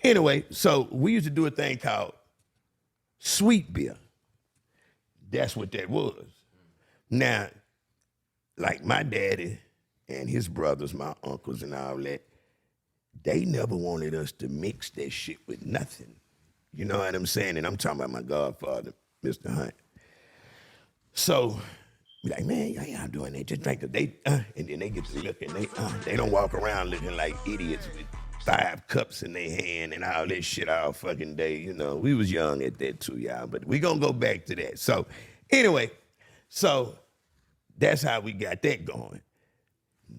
Anyway, so we used to do a thing called sweet beer. That's what that was. Now, like my daddy and his brothers, my uncles and all that, they never wanted us to mix that shit with nothing. You know what I'm saying? And I'm talking about my godfather, Mr. Hunt. So, be like, man, y'all doing that? Just drink it. And then they get to looking. They don't walk around looking like idiots with 5 cups in their hand and all that shit all fucking day. You know, we was young at that too, y'all. But we gonna go back to that. So, anyway, that's how we got that going.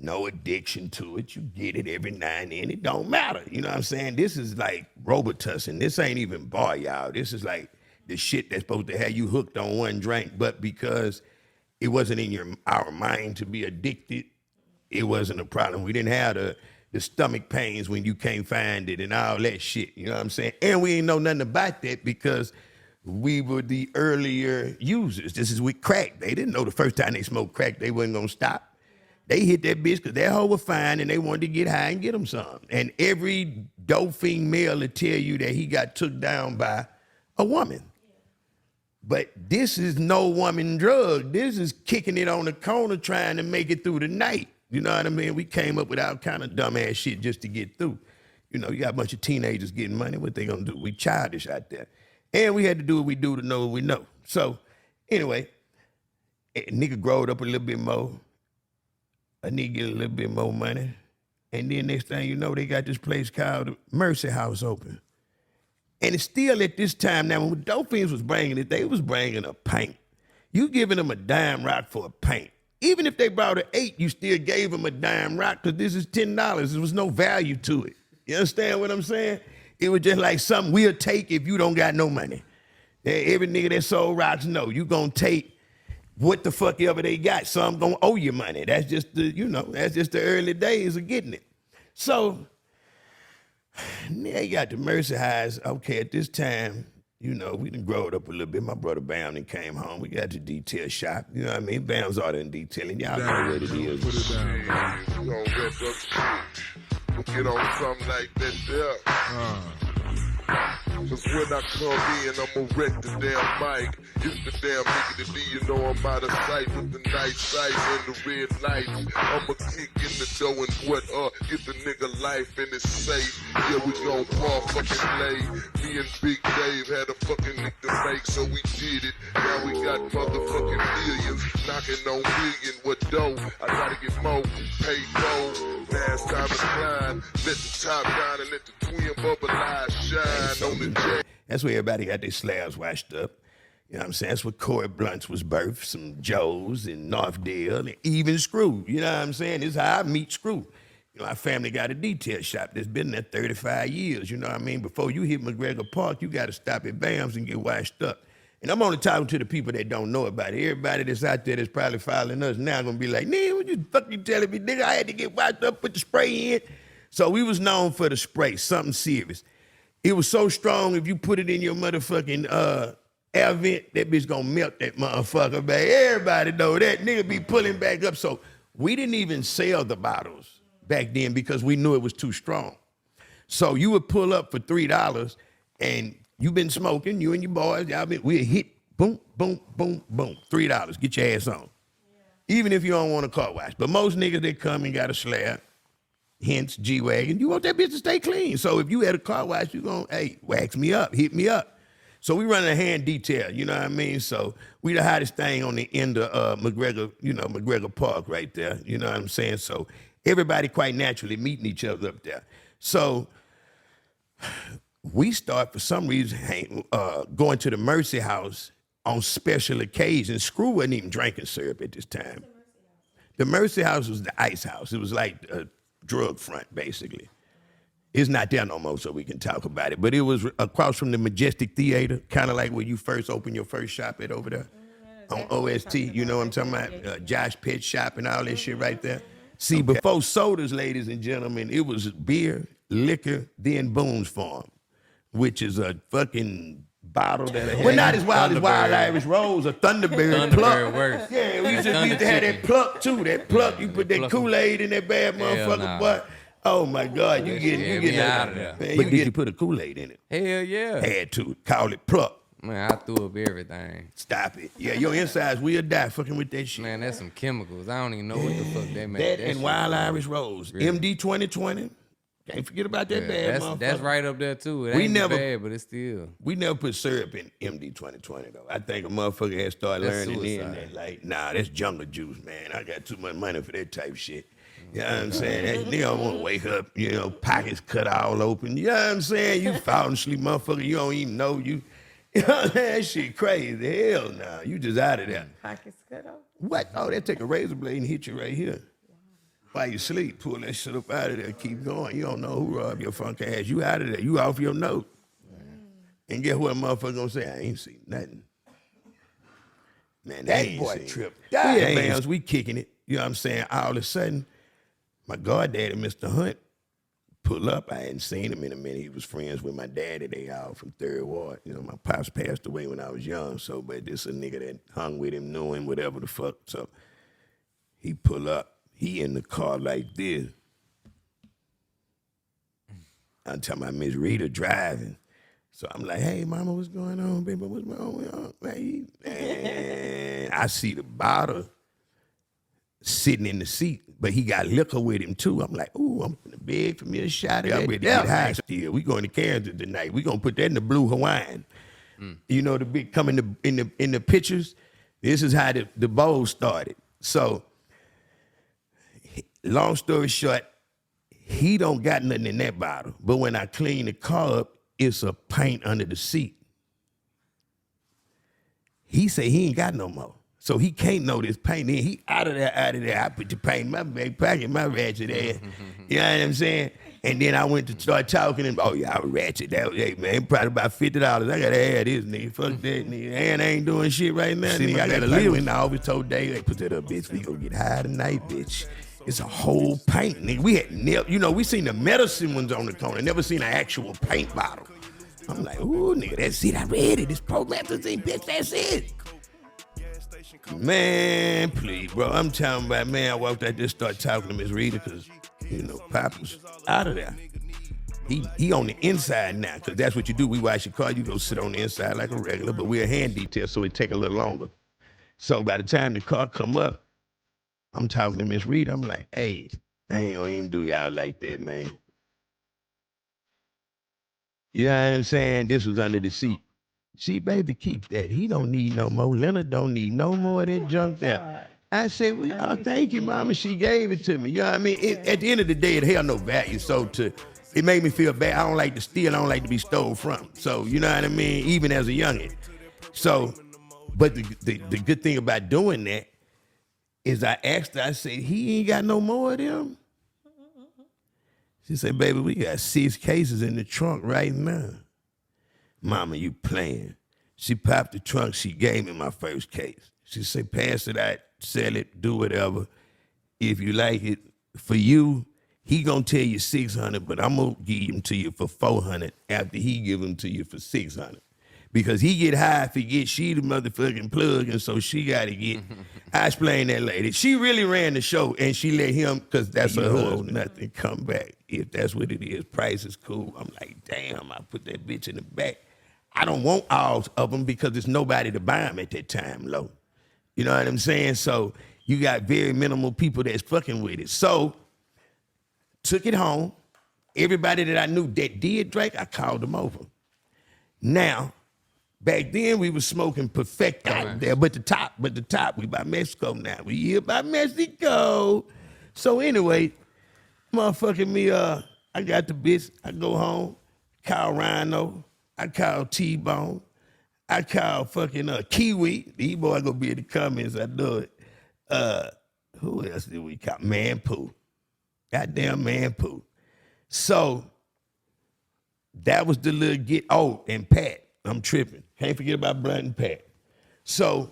No addiction to it. You get it every now and then. It don't matter. You know what I'm saying? This is like Robitussin. This ain't even bar, y'all. This is like the shit that's supposed to have you hooked on one drink, but because it wasn't in our mind to be addicted, it wasn't a problem. We didn't have the stomach pains when you can't find it and all that shit. You know what I'm saying? And we ain't know nothing about that because we were the earlier users. This is with crack. They didn't know the first time they smoked crack, they wasn't gonna stop. They hit that bitch because that hoe was fine and they wanted to get high and get them some. And every dope fiend male will tell you that he got took down by a woman. But this is no woman drug. This is kicking it on the corner trying to make it through the night. You know what I mean? We came up with all kind of dumbass shit just to get through. You know, you got a bunch of teenagers getting money. What they gonna do? We childish out there. And we had to do what we do to know what we know. So anyway, a nigga growed up a little bit more. A nigga get a little bit more money. And then next thing you know, they got this place called Mercy House open. And it's still at this time now, when Dope Fiends was bringing it, they was bringing a pint. You giving them a dime rock for a pint. Even if they brought an 8, you still gave them a dime rock because this is $10. There was no value to it. You understand what I'm saying? It was just like something we'll take if you don't got no money. Every nigga that sold rocks know you gonna take what the fuck ever they got. Some gonna owe you money. That's just that's just the early days of getting it. So, they got the Mercy House. Okay, at this time, we done growed up a little bit. My brother Bam then came home. We got the detail shop. You know what I mean? Bam's all in detailing. Y'all know what it is. Put it down, man. You gonna rep up, get on something like that there. Cause when I come in, I'ma wreck the damn mic. It's the damn nigga that be, I'm out of sight with the night sight and the red lights. I'ma kick in the dough and get the nigga life and it's safe. Yeah, we gon' motherfucking lay. Me and Big Dave had a fucking lick to make, so we did it. Now we got motherfucking millions, knocking on million with dough. I gotta get more, pay more. Now it's time to climb. Let the top down and let the twin bubble eyes shine on the jet. That's where everybody got their slabs washed up. You know what I'm saying? That's where Corey Blunts was birthed, some Joes in Northdale, and even Screw. You know what I'm saying? This is how I meet Screw. Our family got a detail shop that's been there 35 years. You know what I mean? Before you hit McGregor Park, you got to stop at Bam's and get washed up. And I'm only talking to the people that don't know about it. Everybody that's out there that's probably following us now gonna be like, nigga, what you fucking telling me? Nigga, I had to get washed up, put the spray in. So we was known for the spray, something serious. It was so strong, if you put it in your motherfucking air vent, that bitch gonna melt that motherfucker, man. Everybody know that. Nigga be pulling back up. So we didn't even sell the bottles back then because we knew it was too strong. So you would pull up for $3 and you been smoking, you and your boys, we'll hit, boom, boom, boom, boom, $3, get your ass on. Yeah. Even if you don't want a car wash. But most niggas that come and got a slab, hence G-Wagon, you want that bitch to stay clean. So if you had a car wash, you gonna, hey, wax me up, hit me up. So we running a hand detail, you know what I mean? So we the hottest thing on the end of McGregor, McGregor Park right there, you know what I'm saying? So everybody quite naturally meeting each other up there. So we start, for some reason, going to the Mercy House on special occasions. Screw wasn't even drinking syrup at this time. The Mercy House was the ice house. It was like a drug front, basically. It's not there no more, so we can talk about it. But it was across from the Majestic Theater, kind of like where you first opened your first shop at over there on OST. You know what I'm talking about? Josh Pet Shop and all that shit right there. See, before sodas, ladies and gentlemen, it was beer, liquor, then Boone's Farm, which is a fucking bottle that had. Well, not as wild as Wild Irish Rose or Thunderbird pluck. Worse. Yeah, we used to have that pluck too. That pluck, you put that Kool-Aid in that bad motherfucker, boy. Oh my God, you That get shit you had get me that. out of there. But did you put a Kool-Aid in it? Hell yeah. Had to. Call it pluck. Man, I threw up everything. Stop it. Yeah, your insides will die fucking with that shit. Man, that's some chemicals. I don't even know what the fuck they make. That and shit Wild from. Irish Rose. Really? MD 2020. Can't forget about that bad motherfucker. That's right up there too. It We ain't never- bad, but it's still. We never put syrup in MD 2020 though. I think a motherfucker had started That's learning then suicide. that like, nah, that's jungle juice, man. I got too much money for that type of shit. You know what I'm saying? That nigga don't want to wake up, you know, pockets cut all open. You know what I'm saying? You falling asleep, motherfucker. You don't even know you. You know what I'm saying? That shit crazy. Hell no. You just out of there. Pockets cut off. What? Oh, they take a razor blade and hit you right here. While you sleep, pull that shit up out of there, keep going. You don't know who robbed your funk ass. You out of there. You off your note. And guess what a motherfucker gonna say? I ain't seen nothing. Man, that boy tripped. Yeah, man, we kicking it. You know what I'm saying? All of a sudden, my goddaddy, Mr. Hunt, pull up. I hadn't seen him in a minute. He was friends with my daddy. They all from Third Ward. You know, my pops passed away when I was young, so but this a nigga that hung with him, knew him, whatever the fuck. So he pull up. He in the car like this. I'm talking about Miss Rita driving. So I'm like, hey, mama, what's going on, baby? What's going on? And I see the bottle sitting in the seat, but he got liquor with him too. I'm like, ooh, I'm gonna beg for me a shot of that. I'm ready to get high still. We going to Kansas tonight. We gonna put that in the Blue Hawaiian. You know, the big coming in the pictures. This is how the bowl started. So, long story short, he don't got nothing in that bottle. But when I clean the car up, it's a pint under the seat. He say he ain't got no more. So he can't know this paint. Then he out of there. I put the paint in my back pocket, my ratchet ass. You know what I'm saying? And then I went to start talking and, oh yeah, I was ratchet. That was, hey man, probably about $50. I gotta have this nigga. Fuck that nigga. And I ain't doing shit right now. Nigga. I gotta live. And I always told Dave, hey, put that up, bitch. We gonna get high tonight, bitch. It's a whole paint, nigga. We had never, you know, we seen the medicine ones on the corner, never seen an actual paint bottle. I'm like, ooh, nigga, that's it. I read it. It's promethazine, bitch. That's it. Man, please, bro. I'm talking about, man, I walked out there, started talking to Miss Rita because, you know, Pop was out of there. He on the inside now, because that's what you do. We wash your car, you go sit on the inside like a regular, but we're a hand detail, so it take a little longer. So by the time the car come up, I'm talking to Miss Rita. I'm like, hey, I ain't gonna even do y'all like that, man. You know what I'm saying? This was under the seat. See, baby, keep that. He don't need no more. Leonard don't need no more of that junk there. I said, well, oh, thank you, mama. She gave it to me. You know what I mean? At the end of the day, it held no value. So it made me feel bad. I don't like to steal. I don't like to be stole from. So, you know what I mean? Even as a youngin'. So, but the good thing about doing that is I asked her, I said, he ain't got no more of them? She said, baby, we got 6 cases in the trunk right now. Mama, you playing. She popped the trunk. She gave me my first case. She said, pass it out, sell it, do whatever. If you like it, for you, he gonna tell you 600, but I'm gonna give him to you for 400 after he give them to you for 600. Because he get high, forget she the motherfucking plug, and so she gotta get. I explained that lady. She really ran the show, and she let him, because that's her husband, nothing, come back. If that's what it is, price is cool. I'm like, damn, I put that bitch in the back. I don't want all of them because there's nobody to buy them at that time, low. You know what I'm saying? So you got very minimal people that's fucking with it. So took it home. Everybody that I knew that did drink, I called them over. Now, back then we was smoking Perfecto out there, but the top, we by Mexico now. We here by Mexico. So anyway, motherfucking me, I got the bitch. I go home, call Rhino. I call T-Bone. I call fucking Kiwi. These boys gonna be in the comments. I know it. Who else did we call? Man Pooh. Goddamn Man Pooh. So that was the little get. Oh, and Pat. I'm tripping. Can't forget about Blunt and Pat. So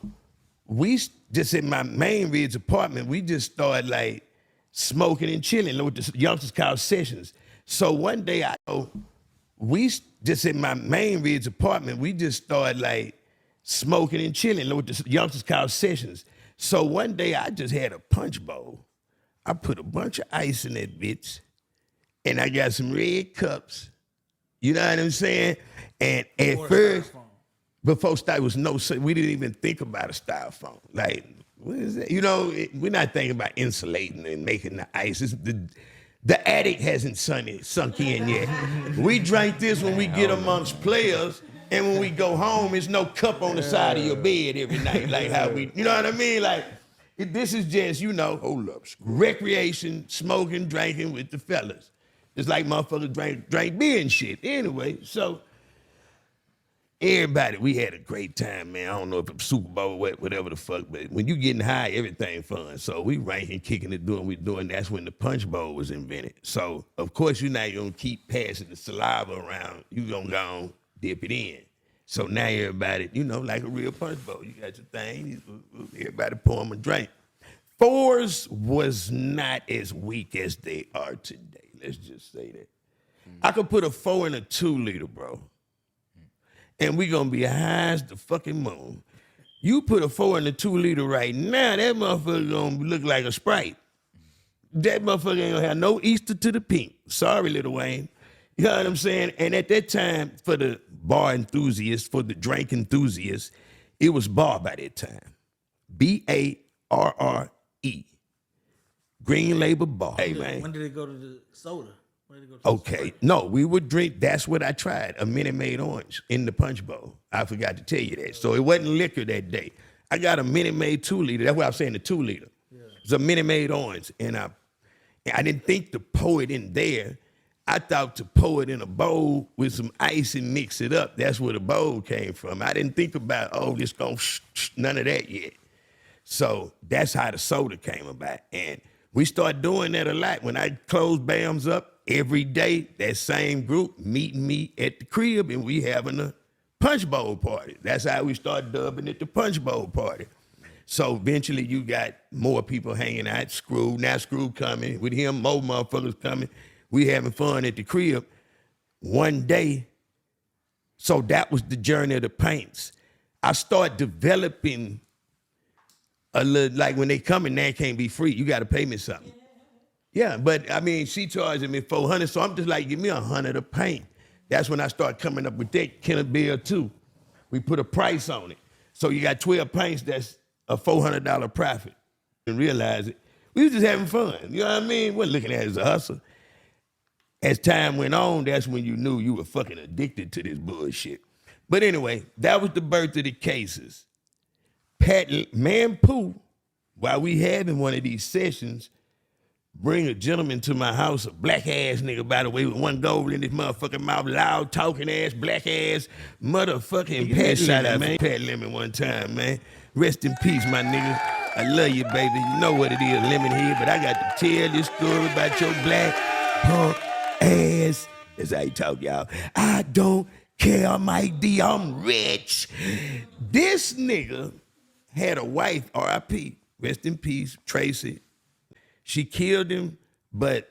we just in my main Ridge apartment, we just started like smoking and chilling. What the youngsters call sessions. So one day we just in my main Ridge apartment, we just started like smoking and chilling. What the youngsters call sessions. So one day I just had a punch bowl. I put a bunch of ice in that bitch. and I got some red cups. You know what I'm saying? And at first, before styrofoam was no, we didn't even think about a styrofoam. Like, what is that? You know, we're not thinking about insulating and making the ice. The attic hasn't sunk in yet. We drink this when we get amongst players, and when we go home, there's no cup on the side of your bed every night, like how we, you know what I mean? Like, this is just, you know, hold up, recreation, smoking, drinking with the fellas. Just like motherfuckers drank beer and shit. Anyway, so everybody, we had a great time, man. I don't know if it's Super Bowl, whatever the fuck, but when you getting high, everything fun. So we ranking, kicking it, doing what we doing. That's when the punch bowl was invented. So, of course, you're not going to keep passing the saliva around. You're going to go on, dip it in. So now everybody, you know, like a real punch bowl. You got your thing. Everybody pour them a drink. Fours was not as weak as they are today. Let's just say that. I could put a 4 in a 2 liter, bro. And we gonna be high as the fucking moon. You put a 4 in a 2 liter right now, that motherfucker gonna look like a Sprite. That motherfucker ain't gonna have no Easter to the pink. Sorry, Lil Wayne. You know what I'm saying? And at that time, for the bar enthusiasts, for the drink enthusiasts, it was bar by that time. Barre. Green Label Bar. Hey, man. When did it go to the soda? When did it go to Okay. No, we would drink. That's what I tried. A Minute Maid Orange in the punch bowl. I forgot to tell you that. So it wasn't liquor that day. I got a Minute Maid 2 liter. That's why I'm saying the 2 liter. Yeah. It's a Minute Maid Orange. And I didn't think to pour it in there. I thought to pour it in a bowl with some ice and mix it up. That's where the bowl came from. I didn't think about, this going none of that yet. So that's how the soda came about. And we started doing that a lot. When I closed BAMS up, every day, that same group meeting me at the crib and we having a punch bowl party. That's how we started dubbing it the punch bowl party. So eventually you got more people hanging out. Screw, now Screw coming. With him, more motherfuckers coming. We having fun at the crib. One day, so that was the journey of the paints. I started developing a little, like when they coming, that can't be free. You got to pay me something. Yeah, but I mean, she charging me $400, so I'm just like, give me $100 to paint. That's when I start coming up with that Killer Bill too. We put a price on it. So you got 12 paints, that's a $400 profit. And realize it. We was just having fun. You know what I mean? We're looking at it as a hustle. As time went on, that's when you knew you were fucking addicted to this bullshit. But anyway, that was the birth of the cases. Man Pooh, while we having one of these sessions, bring a gentleman to my house, a black ass nigga, by the way, with one gold in his motherfucking mouth, loud talking ass, black ass, motherfucking Pat. Shout out to Pat Lemon one time, man. Rest in peace, my nigga. I love you, baby. You know what it is, Lemonhead, but I got to tell this story about your black punk ass. That's how you talk, y'all. I don't care, Mike D. I'm rich. This nigga had a wife, R.I.P., rest in peace, Tracy. She killed him, but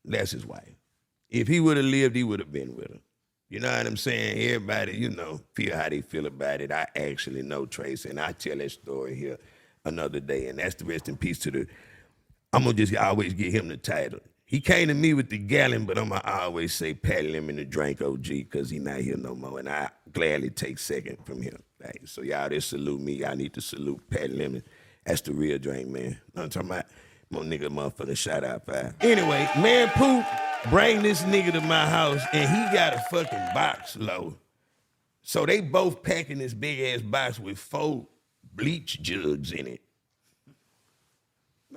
that's his wife. If he would have lived, he would have been with her. You know what I'm saying? Everybody, you know, feel how they feel about it. I actually know Tracy, and I tell that story here another day, and that's the rest in peace to the, I'm going to just always give him the title. He came to me with the gallon, but I'm going to always say Pat Lemon the Drink OG because he not here no more, and I gladly take second from him. Like, so y'all just salute me. Y'all need to salute Pat Lemon. That's the real drink, man. I'm talking about my nigga motherfucker shout out five. Anyway, Man Pooh bring this nigga to my house, and he got a fucking box low. So they both packing this big-ass box with 4 bleach jugs in it.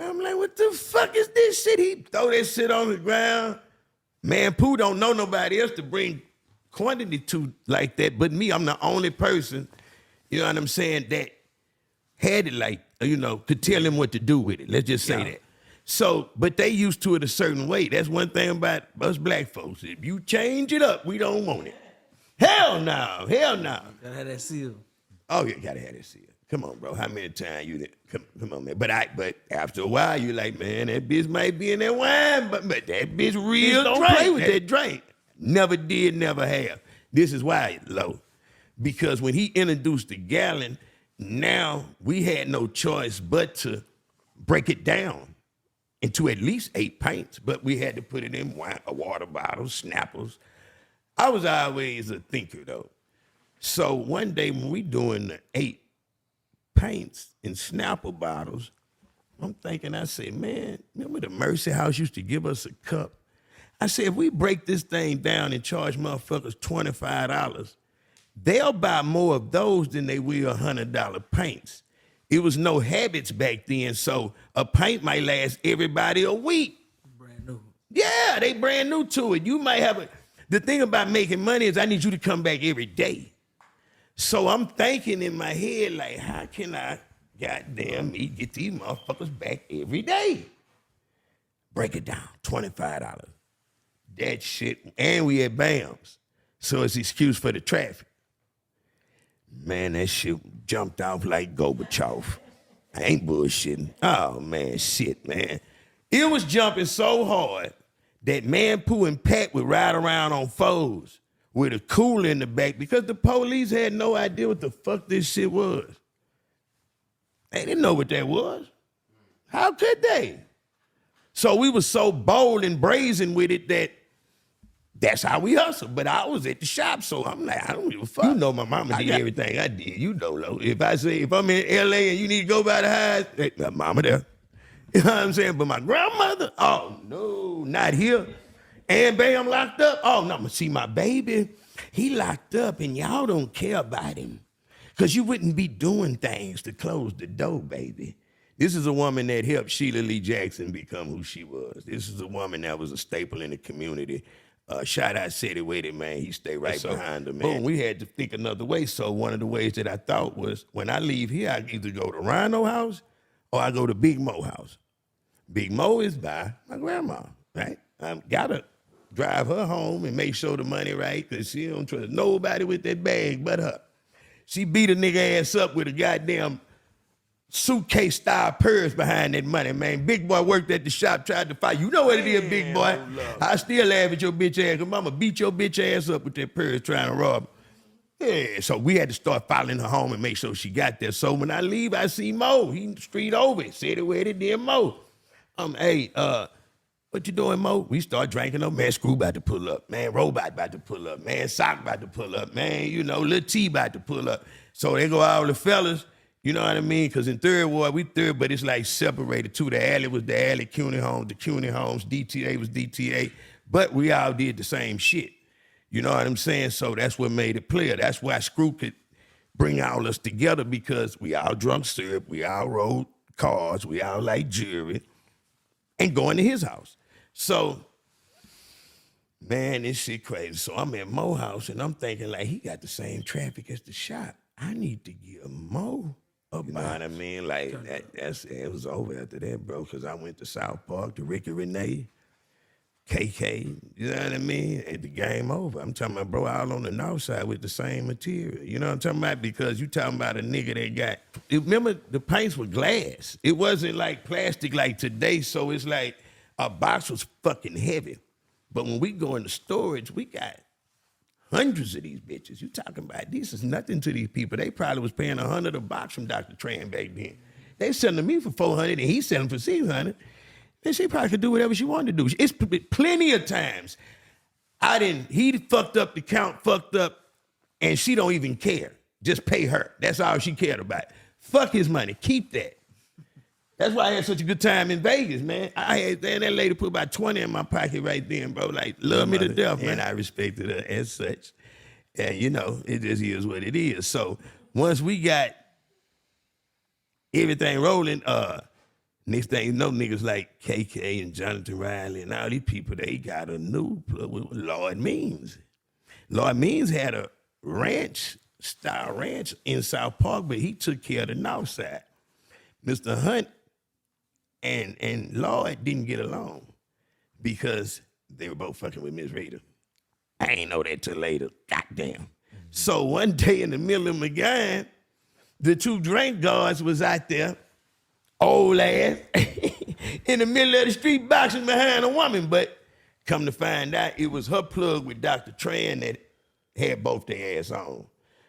I'm like, what the fuck is this shit? He throw that shit on the ground. Man, Pooh don't know nobody else to bring quantity to like that but me. I'm the only person, you know what I'm saying, that had it like, you know, could tell him what to do with it. Let's just say that. So, but they used to it a certain way. That's one thing about us black folks. If you change it up, we don't want it. Hell no, hell no. Gotta have that seal. Oh, you gotta have that seal. Come on, bro. How many times you did? Come on, man. But after a while, you're like, man, that bitch might be in that wine, but that bitch real don't play with that drink. Never did, never have. This is why it's low. Because when he introduced the gallon, now we had no choice but to break it down. into at least 8 pints, but we had to put it in water bottles, Snapples. I was always a thinker, though. So one day when we doing the 8 pints in Snapple bottles, I'm thinking, I said, man, remember the Mercy House used to give us a cup? I said, if we break this thing down and charge motherfuckers $25, they'll buy more of those than they will $100 pints. It was no habits back then, so a pint might last everybody a week. Brand new. Yeah, they brand new to it. You might have the thing about making money is I need you to come back every day. So I'm thinking in my head, like, how can I, goddamn me, get these motherfuckers back every day? Break it down, $25. That shit, and we at BAMS. So it's excuse for the traffic. Man, that shit jumped off like Gorbachev. I ain't bullshitting. Oh, man, shit, man. It was jumping so hard that Man Pooh and Pat would ride around on foes with a cooler in the back because the police had no idea what the fuck this shit was. They didn't know what that was. How could they? So we were so bold and brazen with it that that's how we hustle. But I was at the shop, so I'm like, I don't give a fuck. You know my mama did everything I did. You know, Lo. If I'm in L.A. and you need to go by the highs, hey, my mama there. You know what I'm saying? But my grandmother, oh, no, not here. And Bam locked up. Oh, no, see, my baby, he locked up, and y'all don't care about him because you wouldn't be doing things to close the door, baby. This is a woman that helped Sheila Lee Jackson become who she was. This is a woman that was a staple in the community. Shout out City Waited, man. He stayed right behind her, man. Boom, we had to think another way. So one of the ways that I thought was when I leave here, I either go to Rhino House or I go to Big Mo House. Big Mo is by my grandma, right? I gotta drive her home and make sure the money right, because she don't trust nobody with that bag but her. She beat a nigga ass up with a goddamn suitcase-style purse behind that money, man. Big boy worked at the shop, tried to fight. You know what it is, big boy. I still laugh at your bitch ass, because mama beat your bitch ass up with that purse trying to rob her. Yeah, so we had to start following her home and make sure she got there. So when I leave, I see Mo. He in the street over. Said it where it did Mo. Hey, what you doing, Mo? We start drinking up. Man, Screw about to pull up. Man, Robot about to pull up. Man, Sock about to pull up. Man, you know, Lil T about to pull up. So they go all the fellas. You know what I mean? Because in Third Ward, we third, but it's like separated too. The alley was the alley, CUNY Homes, the CUNY Homes, DTA was DTA, but we all did the same shit. You know what I'm saying? So that's what made it clear. That's why Screw could bring all us together, because we all drunk syrup, we all rode cars, we all like jewelry, and going to his house. So, man, this shit crazy. So I'm at Mo house, and I'm thinking, like, he got the same traffic as the shop. I need to give Mo. You know what I mean? Like, it was over after that, bro, because I went to South Park, to Ricky Renee, KK, you know what I mean? And the game over. I'm talking about, bro, all on the north side with the same material. You know what I'm talking about? Because you talking about a nigga that got, remember, the paints were glass. It wasn't like plastic like today, so it's like our box was fucking heavy. But when we go into storage, we got hundreds of these bitches. You talking about, this is nothing to these people. They probably was paying $100 a box from Dr. Tran back then. They selling to me for $400 and he's selling for $600. And she probably could do whatever she wanted to do. It's plenty of times he fucked up, the count fucked up, and she don't even care. Just pay her. That's all she cared about. Fuck his money. Keep that. That's why I had such a good time in Vegas, man. That lady put about 20 in my pocket right then, bro. Like, love me to death, man. And I respected her as such. And, you know, it just is what it is. So once we got everything rolling, next thing you know, niggas like KK and Jonathan Riley and all these people, they got a new plug with Lord Means. Lord Means had a style ranch in South Park, but he took care of the north side. Mr. Hunt and Lord didn't get along because they were both fucking with Miss Rita. I ain't know that till later. Goddamn. So one day in the middle of McGann, the two drink guards was out there, old ass, in the middle of the street boxing behind a woman. But come to find out, it was her plug with Dr. Tran that had both their ass on.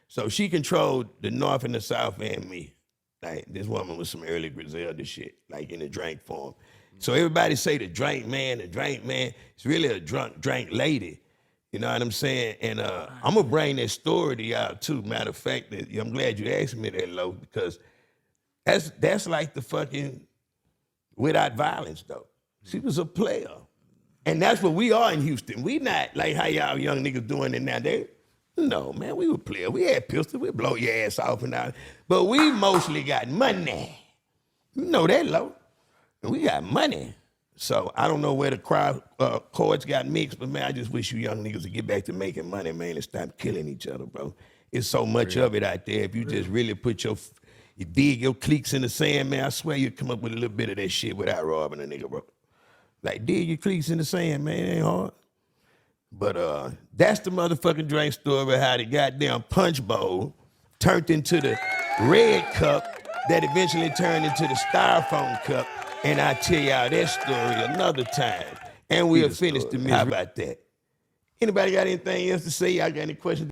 So she controlled the north and the south and me. Like, this woman was some early Griselda shit, like in the drink form. So everybody say the drink man, it's really a drink lady. You know what I'm saying? And I'm gonna bring that story to y'all too. Matter of fact, I'm glad you asked me that, Lo, because that's like the fucking Without Violence, though. She was a player. And that's what we are in Houston. We not like how y'all young niggas doing it now. No, man, we were players. We had pistols. We blow your ass off and all. But we mostly got money. You know that, Lo. We got money. So I don't know where the chords got mixed, but man, I just wish you young niggas would get back to making money, man, and stop killing each other, bro. It's so much of it out there. If you just really put you dig your cleats in the sand, man, I swear you'd come up with a little bit of that shit without robbing a nigga, bro. Like, dig your cleats in the sand, man, it ain't hard. But that's the motherfucking drink story, how the goddamn punch bowl turned into the red cup that eventually turned into the styrofoam cup. And I'll tell y'all that story another time. And we'll finish the meal. How about that? Anybody got anything else to say? Y'all got any questions?